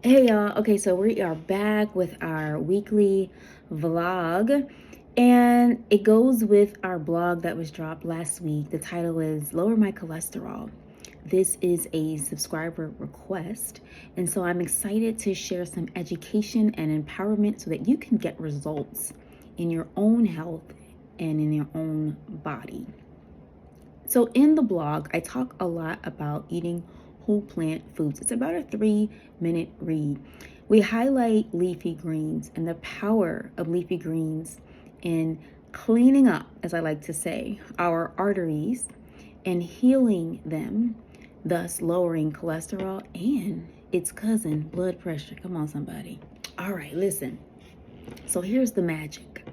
Hey y'all, okay, so we are back with our weekly vlog, and it goes with our blog that was dropped last week. The title is Lower My Cholesterol. This is a subscriber request, and so I'm excited to share some education and empowerment so that you can get results in your own health and in your own body. So in the blog, I talk a lot about eating whole plant foods. It's about a 3-minute read. We highlight leafy greens and the power of leafy greens in cleaning up, as I like to say, our arteries and healing them, thus lowering cholesterol and its cousin, blood pressure. Come on, somebody. All right, listen. So here's the magic.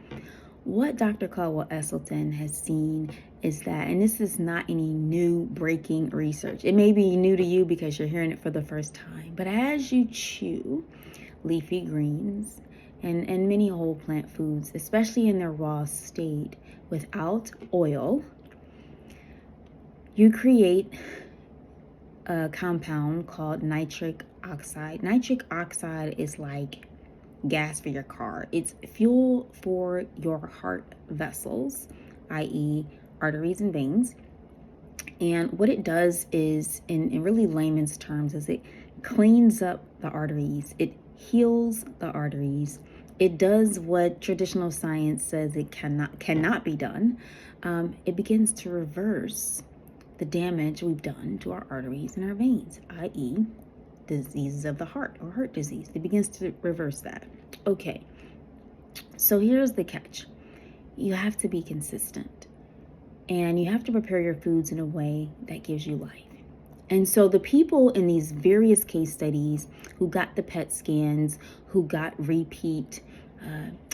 What Dr. Caldwell Esselstyn has seen is that, and this is not any new breaking research. It may be new to you because you're hearing it for the first time, but as you chew leafy greens and many whole plant foods, especially in their raw state without oil, you create a compound called nitric oxide. Nitric oxide is like gas for your car. It's fuel for your heart vessels, i.e. arteries and veins. And what it does is, in really layman's terms, is it cleans up the arteries. It heals the arteries. It does what traditional science says it cannot be done. It begins to reverse the damage we've done to our arteries and our veins, i.e. diseases of the heart or heart disease. It begins to reverse that. Okay, so here's the catch. You have to be consistent, and you have to prepare your foods in a way that gives you life. And so the people in these various case studies who got the PET scans, who got repeat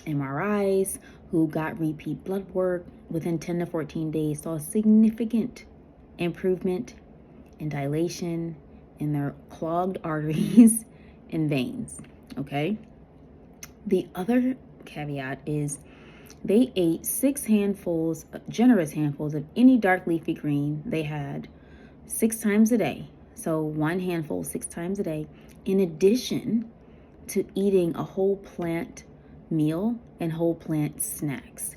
MRIs, who got repeat blood work within 10 to 14 days saw a significant improvement in dilation in their clogged arteries and veins, okay? The other caveat is they ate generous handfuls of any dark leafy green they had 6 times a day. So 1 handful 6 times a day, in addition to eating a whole plant meal and whole plant snacks.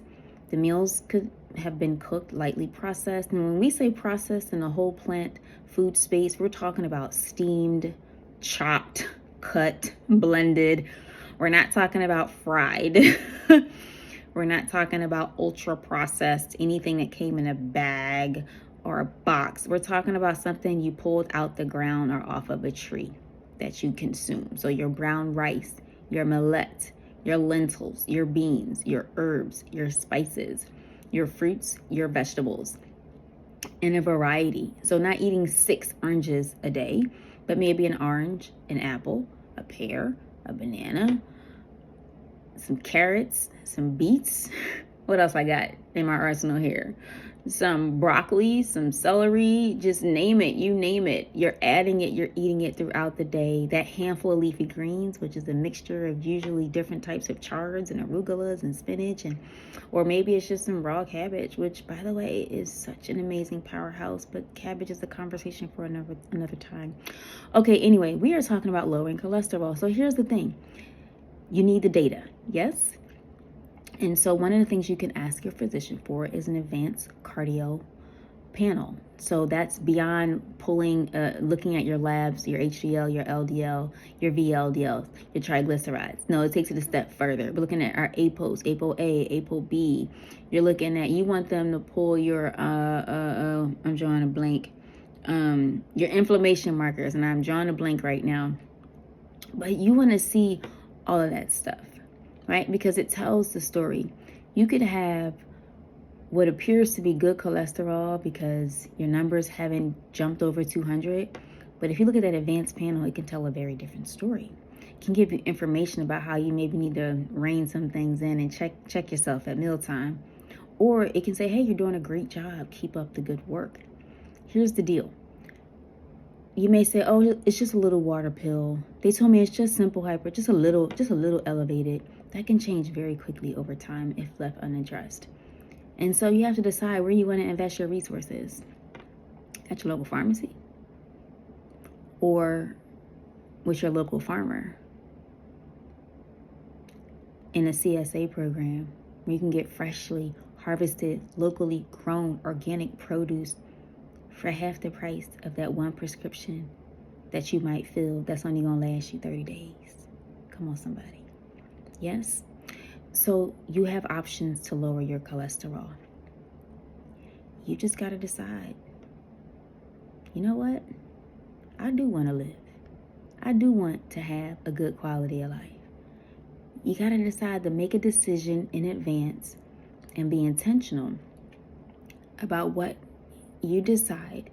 The meals could have been cooked, lightly processed. And when we say processed in the whole plant food space, we're talking about steamed, chopped, cut, blended. We're not talking about fried. We're not talking about ultra processed, anything that came in a bag or a box. We're talking about something you pulled out the ground or off of a tree that you consume. So your brown rice, your millet, your lentils, your beans, your herbs, your spices, your fruits, your vegetables, in a variety. So not eating 6 oranges a day, but maybe an orange, an apple, a pear, a banana, some carrots, some beets. What else I got in my arsenal here? Some broccoli, some celery, just name it, you name it. You're adding it, you're eating it throughout the day. That handful of leafy greens, which is a mixture of usually different types of chards and arugulas and spinach, or maybe it's just some raw cabbage, which, by the way, is such an amazing powerhouse, but cabbage is a conversation for another time. Okay, anyway, we are talking about lowering cholesterol. So here's the thing. You need the data, yes? And so one of the things you can ask your physician for is an advanced cardio panel. So that's beyond looking at your labs, your HDL, your LDL, your VLDL, your triglycerides. No, it takes it a step further. We're looking at our APOs, ApoA, ApoB. You want them to pull your, I'm drawing a blank, your inflammation markers, and I'm drawing a blank right now. But you want to see all of that stuff, right? Because it tells the story. You could have what appears to be good cholesterol because your numbers haven't jumped over 200. But if you look at that advanced panel, it can tell a very different story. It can give you information about how you maybe need to rein some things in and check yourself at mealtime. Or it can say, hey, you're doing a great job. Keep up the good work. Here's the deal. You may say, oh, it's just a little water pill. They told me it's just simple hyper, just a little elevated. That can change very quickly over time if left unaddressed. And so you have to decide where you want to invest your resources. At your local pharmacy, or with your local farmer in a CSA program where you can get freshly harvested, locally grown organic produce for half the price of that one prescription that you might fill that's only going to last you 30 days. Come on, somebody. Yes? So you have options to lower your cholesterol. You just got to decide, you know what? I do want to live. I do want to have a good quality of life. You got to decide to make a decision in advance and be intentional about what you decide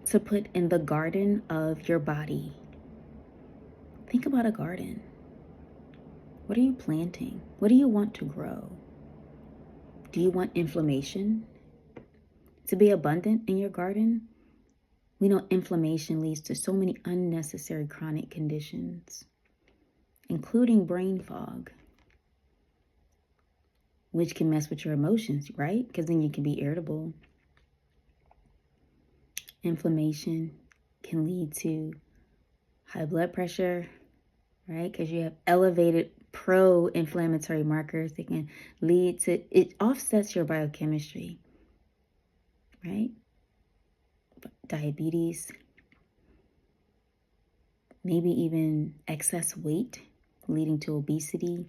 to put in the garden of your body. Think about a garden. What are you planting? What do you want to grow? Do you want inflammation to be abundant in your garden? We know inflammation leads to so many unnecessary chronic conditions, including brain fog, which can mess with your emotions, right? Because then you can be irritable. Inflammation can lead to high blood pressure, right? Because you have elevated pro-inflammatory markers that can lead to, it offsets your biochemistry, right? Diabetes, maybe even excess weight leading to obesity,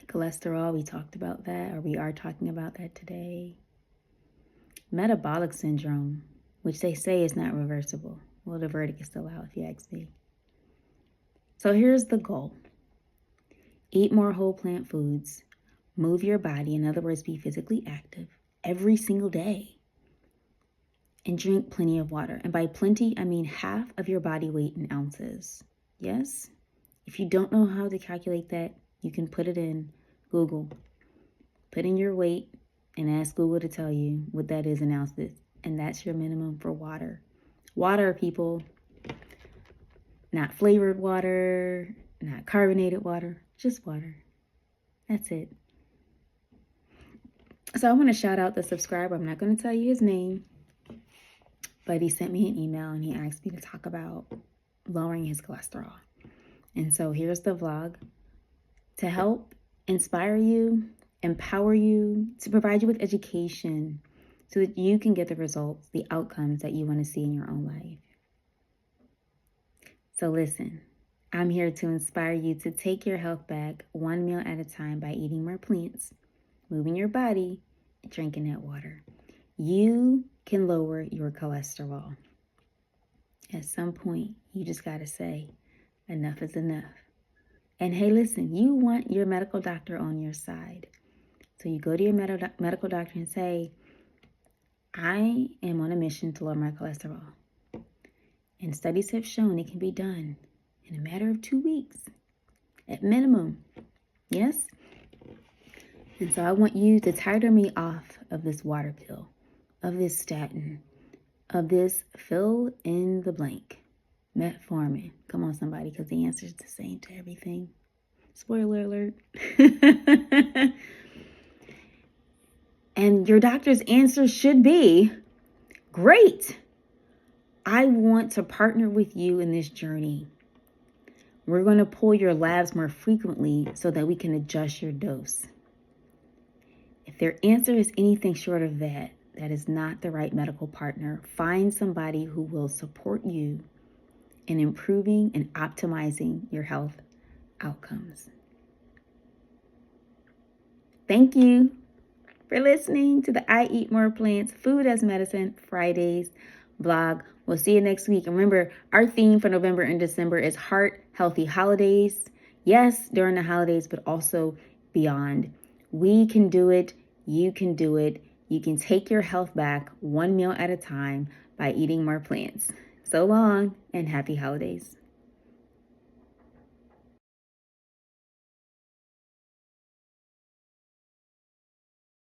cholesterol, we talked about that, or we are talking about that today. Metabolic syndrome, which they say is not reversible. Well, the verdict is still out if you ask me. So here's the goal. Eat more whole plant foods. Move your body, in other words, be physically active every single day. And drink plenty of water. And by plenty, I mean half of your body weight in ounces. Yes? If you don't know how to calculate that, you can put it in Google. Put in your weight and ask Google to tell you what that is in ounces. And that's your minimum for water. Water, people. Not flavored water, not carbonated water, just water. That's it. So I want to shout out the subscriber. I'm not going to tell you his name, but he sent me an email and he asked me to talk about lowering his cholesterol. And so here's the vlog to help inspire you, empower you, to provide you with education so that you can get the results, the outcomes that you want to see in your own life. So listen, I'm here to inspire you to take your health back one meal at a time by eating more plants, moving your body, and drinking that water. You can lower your cholesterol. At some point, you just got to say, enough is enough. And hey, listen, you want your medical doctor on your side. So you go to your medical doctor and say, I am on a mission to lower my cholesterol. And studies have shown it can be done in a matter of 2 weeks, at minimum. Yes? And so I want you to tire me off of this water pill, of this statin, of this fill in the blank, metformin. Come on, somebody, because the answer is the same to everything. Spoiler alert. And your doctor's answer should be, great. I want to partner with you in this journey. We're going to pull your labs more frequently so that we can adjust your dose. If their answer is anything short of that, that is not the right medical partner. Find somebody who will support you in improving and optimizing your health outcomes. Thank you for listening to the I Eat More Plants Food as Medicine Fridays vlog. We'll see you next week. And remember, our theme for November and December is heart healthy holidays. Yes, during the holidays, but also beyond. We can do it. You can do it. You can take your health back one meal at a time by eating more plants. So long and happy holidays.